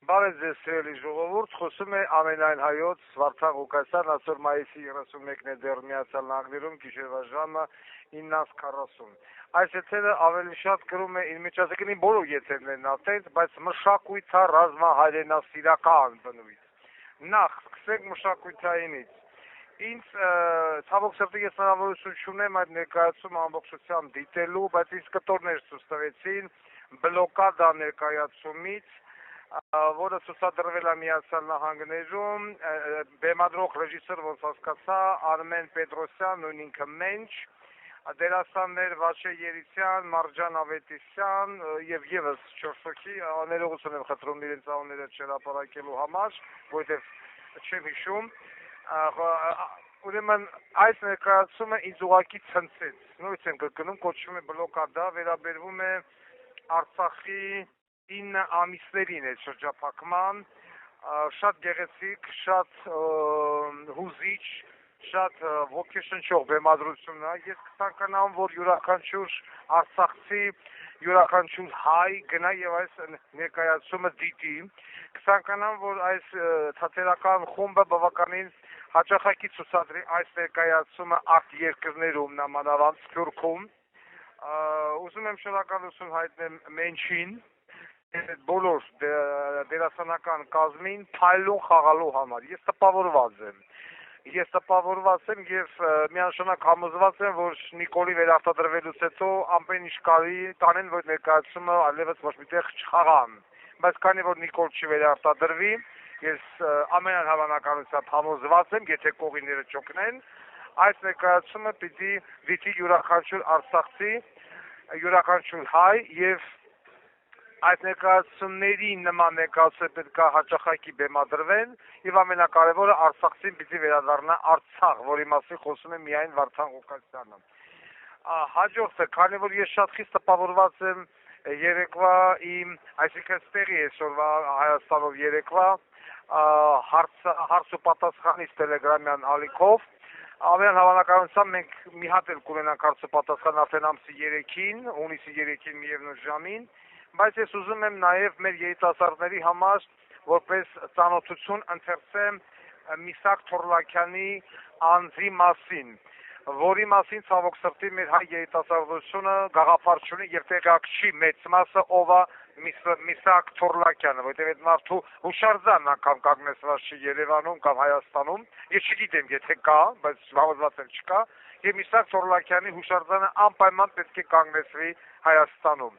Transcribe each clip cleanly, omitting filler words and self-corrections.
Բարև ձեզ սիրելի ժողովուրդ, խոսում է ամենայն հայոց Վարդան Ղուկասյան, այսօր մայիսի 31-ն է դեռ Միացյալ Նահանգներում գիշերվա ժամը 9:40։ Այս եթերը ավելի շատ կրում է իր մեջ ասկնի բոլոր եթերներն ասենց, բայց մշակույթա ռազմահայրենասիրական բնույթ։ Նախ սկսենք մշակութայինից։ Ինձ ցավոք սրտի ես հնարավորություն չունեմ այդ ներկայացումը ամբողջությամբ դիտելու, բայց ինձ կտորներ ցույց տվեցին բլոկադա ներկայացումից, որը ցուցադրվել է Միացյալ Նահանգներում, բեմադրող ռեժիսոր, ոնց հասկացա, Արմեն Պետրոսյան, նույն ինքը Մենչ, դերասաններ Վաշե Երիցյան, Մարջան Ավետիսյան եւ եւս 4 հոգի, ներողություն եմ խնդրում իրենց անունները չհրապարակելու համար, որովհետեւ չեմ հիշում, ուրեմն այս ներկայացումը ինձ ուղղակի ցնցեց, նույնիսկ եմ կրկնում, կոչվում է բլոկադա, վերաբերվում է Արցախի 9 ամիսներին այդ շրջափակման, շատ գեղեցիկ, շատ հուզիչ, շատ ոգեշնչող բեմադրություն է, ես կցանկանամ, որ յուրաքանչյուր արցախցի, յուրաքանչյուր հայ գնա եւ այս ներկայացումը դիտի, կցանկանամ, որ այս թատերական խումբը բավականին հաճախակի ցուցադրի այս ներկայացումը արտերկրներում, նամանավանդ Սփյուռքում, ուզում եմ շնորհակալություն հայտնել Մենչին, բոլոր դերասանական կազմին փայլուն խաղալու համար։ Ես տպավորված եմ եւ միանշանակ համոզված եմ, որ Նիկոլի վերարտադրվելուց հետո ամեն ինչ կարի կանեն, որ ներկայացումը այլևս ոչ միտեղ չխաղան։ Բայց քանի որ Նիկոլ չվերարտադրվի, ես ամենայն հավանականությամբ համոզված եմ, եթե կողինները չօգնեն, այս ներկայացումը պիտի դիտի յուրաքանչյուր արցախցի, յուրաքանչյուր հայ եւ այդ ներկայացումների նման ներկայացումներ պետք է հաճախակի բեմադրվեն եւ ամենակարևորը Արցախին պիտի վերադառնա Արցախ, որի մասին խոսում է միայն Վարդան Ղուկասյանը։ Հաջորդը, քանի որ ես շատ խիստ տպավորված եմ երեկվա իմ, այսինքն ստեղի այսօրվա Հայաստանով երեկվա հարց ու պատասխանից տելեգրամյան ալիքով, ամեն հավանականությամբ մենք մի հատ էլ կունենանք հարց ու պատասխան արդեն ամսի 3-ին, հունիսի 3-ին միևնույն ժամին, բայց ես ուզում եմ նաև մեր երիտասարդների համար որպես ծանոթություն ընթերցեմ Միսակ Թորլաքյանի անձի մասին, որի մասին ցավոք սրտի մեր հայ երիտասարդությունը գաղափար չունի եւ տեղյակ չի մեծ մասը ով է Միսակ Թորլաքյանը, որտեղ այդ մարդու հուշարձանն անգամ կանգնեցված չի Երևանում կամ Հայաստանում, ես չգիտեմ եթե կա, բայց համոզված եմ չկա, եւ Միսակ Թորլաքյանի հուշարձանը անպայման պետք է կանգնեցվի Հայաստանում։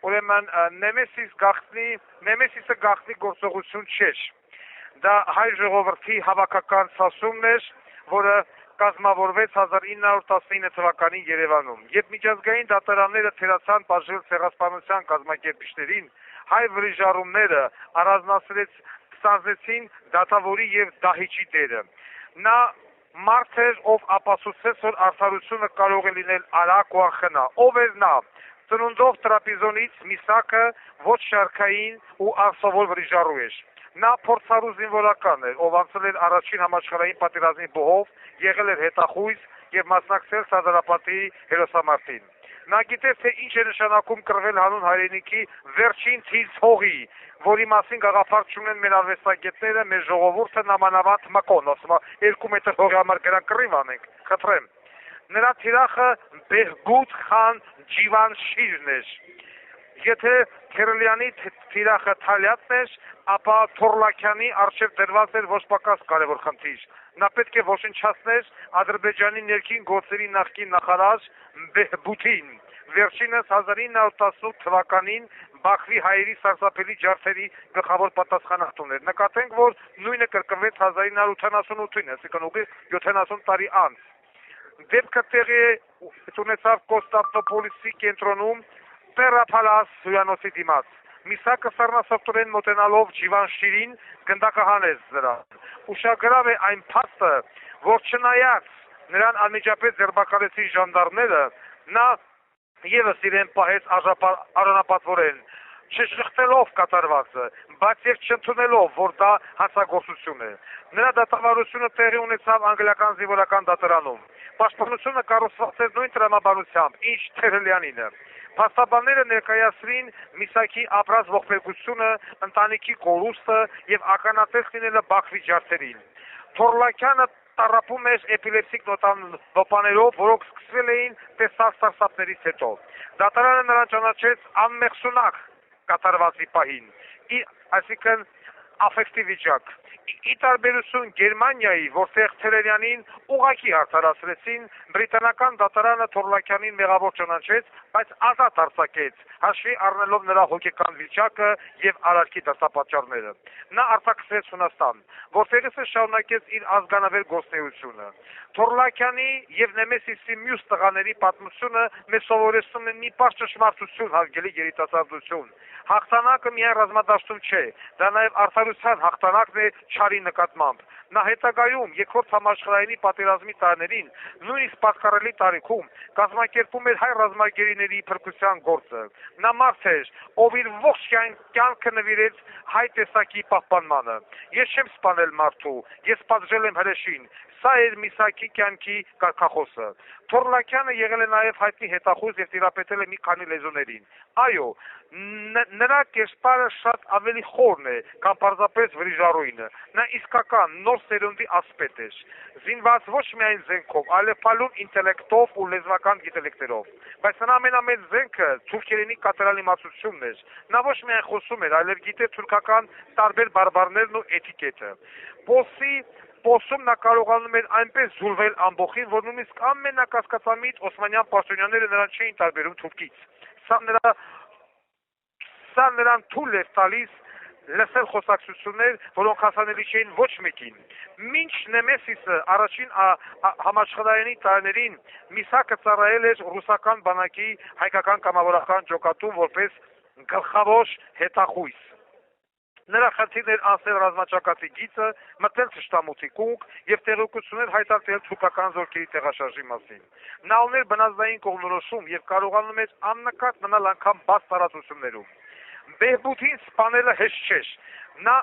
Ուրեմն Նեմեսիսը գաղտնի գործողություն չէր, դա հայ ժողովրդի հավաքական ցասումն էր, որը կազմավորվեց 1919 թվականին Երևանում, երբ միջազգային դատարանները թերացան բաժնել ցեղասպանության կազմակերպիչներին, հայ վրիժառումները առանձնացրեցին դատավորի եւ դահիճի դերը։ Նա մարդ էր, ով ապացուցեց, որ արդարությունը կարող է լինել արագ ու անխնա։ Ով էր նա։ Ծնունդով տրապիզոնից Միսակը ոչ շարքային ու անսովոր վրիժառու էր։ Նա փորձառու զինվորական էր, ով անցել էր առաջին համաշխարհային պատերազմի բոհով, եղել էր հետախույզ եւ մասնակցել Սարդարապետի հերոսամարտին։ Նա գիտեր, թե ինչ է նշանակում կռվել հանուն հայրենիքի վերջին թիվ հողի, որի մասին գաղափար չունեն մեր արվեստագետները, մեր ժողովուրդը նամանավանդ Մակոն, ասում է 2 մետր հողի համար կրան կռիվ անենք, խնդրեմ։ Նրա թիրախը Բեհբուդ խան Ջիվանշիրն էր։ Եթե Քերելյանի թիրախը Թալյատն էր, ապա Թորլաքյանի արժև դրված էր ոչ պակաս կարևոր խնդիր։ Նա պետք է ոչնչացներ Ադրբեջանի ներքին գործերի նախկին նախարար Բեհբուդին, վերջինս 1918 թվականին Բաքվի հայերի սարսափելի ջարդերի գլխավոր պատասխանատուն էր։ Նկատենք, որ նույնը կրկնվեց 1978-ին, այսինքն ուղիղ 70 տարի անց։ Դեպքը տեղի ունեցավ Կոստանդնուպոլիսի կենտրոնում Պերապալաս հյուրանոցի դիմաց։ Միսակը սառնասրտորեն մոտենալով Ջիվանշիրին գնդակահանեց նրան։ Ուշագրավ է այն փաստը, որ չնայած նրան անմիջապես ձերբակալեցին ժանդարմները, նա եւս իրեն պահեց արժանապատվորեն, չշղթելով կատարվածը, բայց եւ չընդունելով, որ դա հանցագործություն է։ Նրա դատավարությունը տեղի ունեցավ անգլիական զինվորական դատարանում։ Պաշտպանությունը կառուցված էր նույն տրամաբանությամբ, ինչ Թերելյանինը։ Փաստաբանները ներկայացրին Միսակի ապրած ողբերգությունը, ընտանիքի կորուստը եւ ականատես լինելը Բաքվի ջարդերին։ Թորլակյանը տառապում էր էպիլեպսիկ նոպաներով, որոնք սկսվել էին տեսած սարսափներից հետո։ Դատարանը նրան ճանաչեց անմեղսունակ կատարվածի պահին, այսինքն աֆեկտիվ վիճակ։ Ի տարբերություն Գերմանիայի, որտեղ Թերերյանին ուղղակի արդարացրեցին, բրիտանական դատարանը Թորլակյանին մեղավոր ճանաչեց, բայց ազատ արձակեց, հաշվի առնելով նրա հոգեկան վիճակը եւ արարքի դատապատճառները։ Նա արձակվեց Հունաստան, որտեղից շարունակեց իր ազգանավեր գործունեությունը։ Թորլակյանի եւ Նեմեսիսի մյուս տղաների պատմությունը մեզ սովորեցնում է մի պարզ ճշմարտություն, հարգելի երիտասարդություն։ Հաղթանակը միայն ռազմադաշտում չէ, դա նաև արդարության հաղթանակն է չարի նկատմամբ։ Նա հետագայում երկրորդ համաշխարհային պատերազմի տարիներին, նույնիսկ պատկառելի տարիքում, կազմակերպում էր հայ ռազմագերիների փրկության գործը։ Նա մարդ էր, ով իր ողջ կյանքը նվիրեց հայ տեսակի պահպանմանը։ Ես չեմ սպանել մարդու, ես պատժել եմ հրեշին։ Սա էր Միսակի կյանքի կարգախոսը։ Թորլակյանը եղել է նաև հայտնի հետախուզ եւ տիրապետել է մի քանի լեզուներին։ Այո, նրա կերպարը շատ ավելի խորն է, քան պարզապես վրիժառույնը։ Նա իսկական նոր սերունդի ասպետ էր, զինված ոչ միայն զենքով, այլև փալուն ինտելեկտով ու լեզվական գիտելիքներով։ Բայց նրա ամենամեծ զենքը թուրքերենի կատարյալ իմացությունն էր։ Նա ոչ միայն խոսում էր, այլև գիտեր թուրքական տարբեր բարբառներն ու էտիկետը։ Պոսում նա կարողանում էր այնպես զուլվել ամբոխին, որ նույնիսկ ամենակասկածամիտ օսմանյան պաշտոնյաները նրան չէին տարբերում թուրքից։ Սա նրան թույլ էր տալիս լսել խոսակցություններ, որոնք հասանելի չէին ոչ մեկին։ Մինչ Նեմեսիսը առաջին համաշխարհային տարիներին Միսակը ծառայել էր ռուսական բանակի հայկական կամավորական ջոկատում որպես գլխավոր հետախույս։ Նրա խնդիրն էր անցնել ռազմաճակատի գիծը, մտնել թշնամուտի կուք եւ տեղեկություններ հայտարարել թուրքական զորքերի տեղաշարժի մասին։ Նա ուներ բնազդային կողմնորոշում եւ կարողանում էր աննկատ մնալ անգամ բաց տարածություններում։ Բեհբութին սպանելը հեշտ չէր։ Նա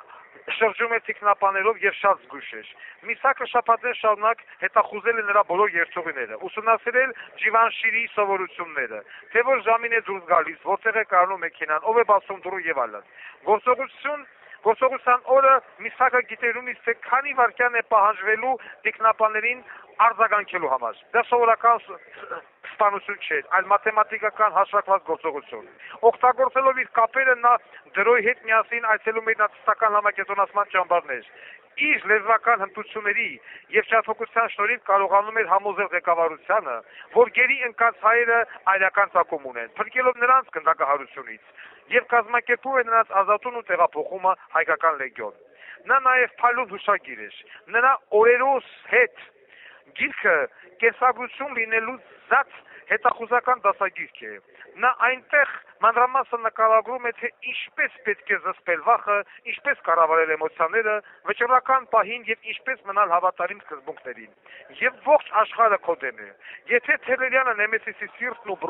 շրջում էր թիկնապաներով եւ շատ զգույշ էր։ Միսակը շաբաթներ շարունակ հետախուզել է նրա բոլոր երթուղիները, ուսումնասիրել Ջիվանշիրի սովորությունները, թե որ ժամին է դուրս գալիս, որտեղ է կառնում մեքենան, ով է բացում դուռը եւ այլն։ Գործողության օրը Միսակը գիտեր նույնիսկ թե քանի վայրկյան է պահանջվելու տիկնապաներին արձագանքելու համար։ Դա սովորական սպանություն չէր, այլ մաթեմատիկական հաշվարկված գործողություն։ Օգտագործելով իր կապերը նա դրոյի հետ միասին այցելում էր նացիստական համակենտրոնացման ճամբարներ։ Իր լեզվական հմտությունների եւ շարունակության շնորհիվ կարողանում էր համոզել ղեկավարությանը, որ գերի ընկած հայերը այլական ծագում ունեն, փրկելով նրանց գնդակահարությունից եւ կազմակերպում էր նրանց ազատուն ու տեղափոխումը հայկական լեգիոն։ Նա նաեւ փալուն հուշագիր էր։ Նրա օրերոս հետ գիրքը կենսագրություն լինելու զատ հետախուզական դասագիրք է։ Նա այնտեղ մանրամասն նկարագրում է, թե ինչպես պետք է զսպել վախը, ինչպես կառավարել էմոցիաները, վճռական պահին եւ ինչպես մնալ հավատարիմ սկզբունքներին։ Եվ ողջ աշխարհը քո դեմ է։ Եթե Թերերյանը Նեմեսիսի սիրտն ու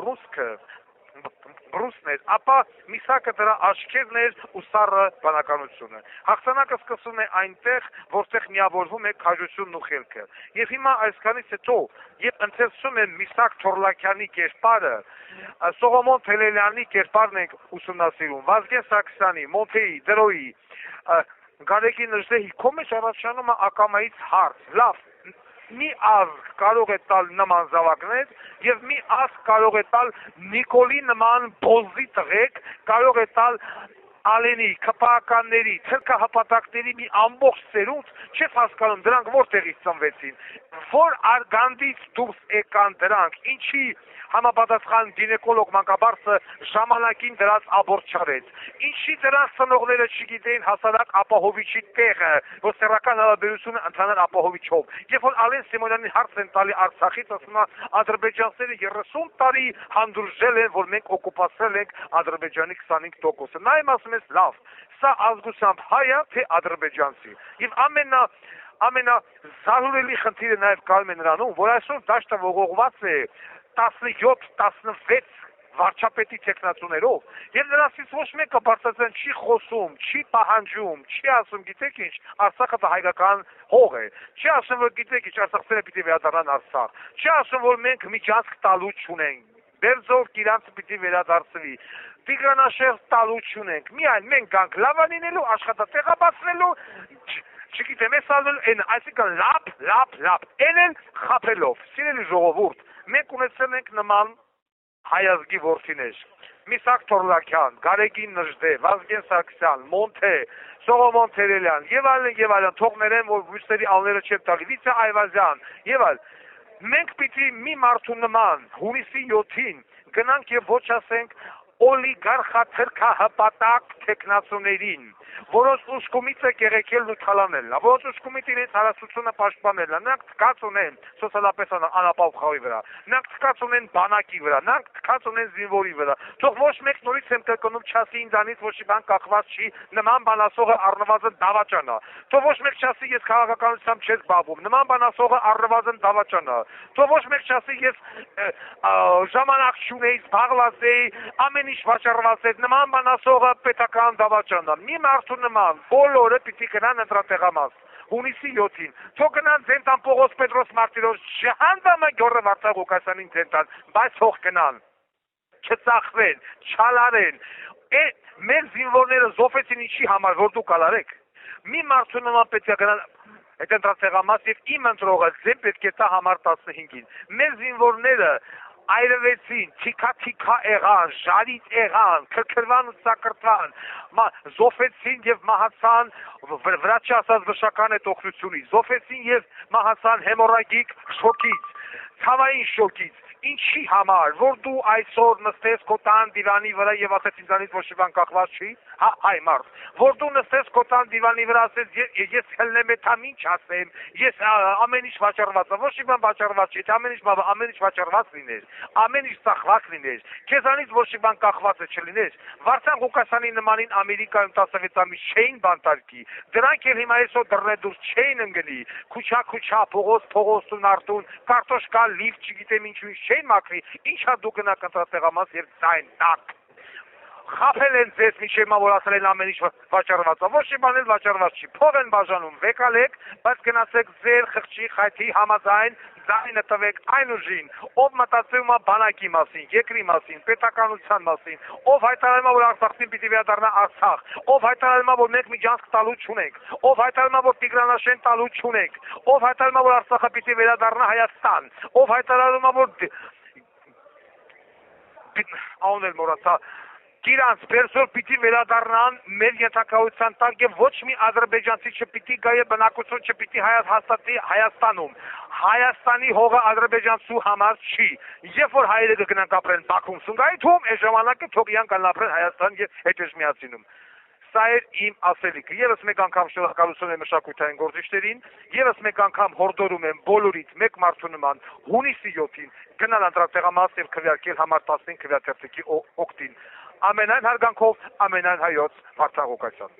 բրուսն էր, ապա Միսակը դրա աչքերն էր ու սառը բանականությունը։ Հաղթանակը սկսվում է այնտեղ, որտեղ միավորվում է քաջությունն ու խելքը։ Եվ հիմա այսքանից հետո, երբ ընթերցում եմ Միսակ Թորլակյանի կերպարը, Սողոմոն Թերերյանի կերպարն ենք ուսումնասիրում, Վազգեն Սարգսյանի, Մոնթեի, Դրոյի, Գարեգի Նժդեհի, քո մեջ առաջանում է ակամայից հարց, լավ, մի ազգ կարող է տալ նման զավակներ եւ մի ազգ կարող է տալ Նիկոլի նման բոզի տղեկ, կարող է տալ Ալենի, քպականների, թրքահպատակների մի ամբողջ սերունդ, չես հասկանում դրանք որտեղից ծնվեցին, որ արգանդից դուրս եկան դրանք, ինչի համապատասխան գինեկոլոգ մանկաբարձը ժամանակին դրած աբորտ չարեց, ինչի դրանց ծնողները չգիտեին հասարակ ապահովիչի տեղը, որ սեռական հարաբերությունը ընդհանուր ապահովիչով, երբ որ Ալեն Սիմոնյանին հարց են տալի Արցախից, ասում է ադրբեջանցիները 30 տարի հանդուրժել են, որ մենք օկուպացրել ենք Ադրբեջանի 25%-ը, նա իմ ասում ես լավ, սա ազգությամբ հայ է, թե ադրբեջանցի, եւ ամենազարուրելի խնդիրը նաեւ կայում է նրանում, որ այսօր դաշտը ողողված է 17-16 վարչապետի տեխնացուներով, եւ նրանցից ոչ մեկը բարձրացան չի խոսում, չի պահանջում, չի ասում, գիտեք ինչ, Արցախը դա հայկական հող է, չի ասում, որ գիտեք ինչ, արցախցիները պիտի վերադառնան Արցախ, չի ասում, որ մենք միջանցք տալու չունենք, Բերձորդ իրանց պիտի վերադարձվի։ Տիգրանաշեղբ տալու չունենք։ Միայն մենք գանք լավանինելու, աշխատատեղաբացնելու, չգիտեմ, ես ալել են, այսինքն լապ, են խապելով։ Սիրելի ժողովուրդ, մենք ունեցել ենք նման հայազգի որդիներ։ Միսակ Թորլակյան, Գարեգին Նժդե, Վազգեն Սարգսյան, Մոնթե, Սողոմոն Թերելյան, եւ այլն, թողներեն, որ բույսերի անները չեմ տալի, Վիցե Այվազյան, եւ այլ։ Մենք պիտի մի մարդու նման հունիսի 7-ին գնանք եւ ոչ ասենք օլիգարխաթրքահպատակ թեկնածուներին, որոնց ուշքումից է կեղեքելն ու թալանելն, որոնց ուշքումից իրենց հարստությունը պաշտպանելն, նրանք թքած ունեն սոցիալապես անապահով խաղի վրա, նրանք թքած ունեն բանակի վրա, նրանք թքած ունեն զինվորի վրա, թող ոչ մեկ նորից եմ կրկնում չասի ինձանից ոչ մի բան կախված չի, նման բան ասողը առնվազն դավաճանա, թող ոչ մեկ չասի ես քաղաքականությամբ չես զբաղվում, նման բան ասողը առնվազն դավաճանա, թող ոչ մեկ չասի ես ժամանակ չունեի, զբաղված էի, ամեն ինչ վաճառված էր, նման բան ասողը պետական դավաճանա։ Մի մարդու նման բոլորը պիտի գնան ընտրատեղամաս հունիսի 7-ին։ Թող գնան ձենտան Պողոս Պետրոս Մարտիրոս ջհանդամը Գյոռը Վարդակ Ղուկասյանին ձենտան, բայց թող գնան, չծախվեն, չալարեն։ Մեր զինվորները զոհվեցին ինչի համար, որ դուք ալարեք։ Մի մարդու նման պետք է գնան այդ ընտրատեղամաս եւ իմ ընտրողը ձեր պետք է տա համար 15-ին։ Մեր զինվորները այրվեցին, թիքա եղան, ժարից եղան, քրքրվան ու սակրտվան, զոհվեցին եւ մահացան վրաչի ասած վշական այդ օգնությունից, զոհվեցին եւ մահացան հեմորագիկ շոկից, ցավային շոկից, ինչի համար, որ դու այսօր նստես քո տան դիվանի վրա եւ ասես ինձանից ոչ մի բան կախված չի, հայ մարդ, որ դու նստես քո տան դիվանի վրա ասես ես հելնեմ եմ ինչ ասեմ, ես ամեն ինչ վաճառված եմ, ոչ մի բան վաճառված չի, ամեն ինչ վաճառված լիներ, ամեն ինչ ծախված լիներ, քեզանից ոչ մի բան կախված չլիներ, Վարդան Ղուկասյանի նմանին Ամերիկայում 16 ամիս չէին բանտարկի, դրանք էլ հիմա այսօր դռնե դուրս չէին ընկնի, քուչա, փողոց ու նարտուն, կարտոշկա, լիֆտ, չգիտեմ ինչու չէին մաքրի, ինչա դու գնաք ընտրատեղամաս եւ ձայն տակ։ Խափել են ձեզ միջեմա, որ ասել են ամեն ինչ վաճառված է, ոչ մի բան էլ վաճառված չի, փող են բաժանում, վեկալեք, բայց գնացեք ձեր խղճի խայթի համաձայն ձայնը տվեք այն ուժին, ով մտածում է բանակի մասին, երկրի մասին, պետականության մասին, ով հայտարարում է, որ Արցախին պիտի վերադառնա Արցախ, ով հայտարարում է, որ մենք միջանցք տալու չունենք, ով հայտարարում է, որ Տիգրանաշեն տալու չունենք, ով հայտարարում է, որ Արցախը պիտի վերադառնա Հայաստան, ով հայտարարում է, որ աունել մոռացա Իրանց Բերձոր պիտի վերադառնան մեր ենթակայության տակ եւ ոչ մի ադրբեջանցի չպիտի գա եւ բնակություն չպիտի հաստատի Հայաստանում։ Հայաստանի հողը ադրբեջանցու համար չի։ Երբ որ հայերը կգնան ապրեն Բաքվում, Սումգայիթում, այս ժամանակը թող իրանք ապրեն Հայաստան եւ հետ էս միացինում։ Սա էր իմ ասելիքը։ Եվս մեկ անգամ շնորհակալություն եմ մշակութային գործիչներին, եվս մեկ անգամ հորդորում եմ բոլորից մեկ մարդու նման հունիսի 7-ին գնալ ընտրատեղամաս եւ քվեարկել համար 15 քվեաթերթիկի օգտին։ Ամենայն հարգանքով, ամենայն հայոց Վարդան Ղուկասյան։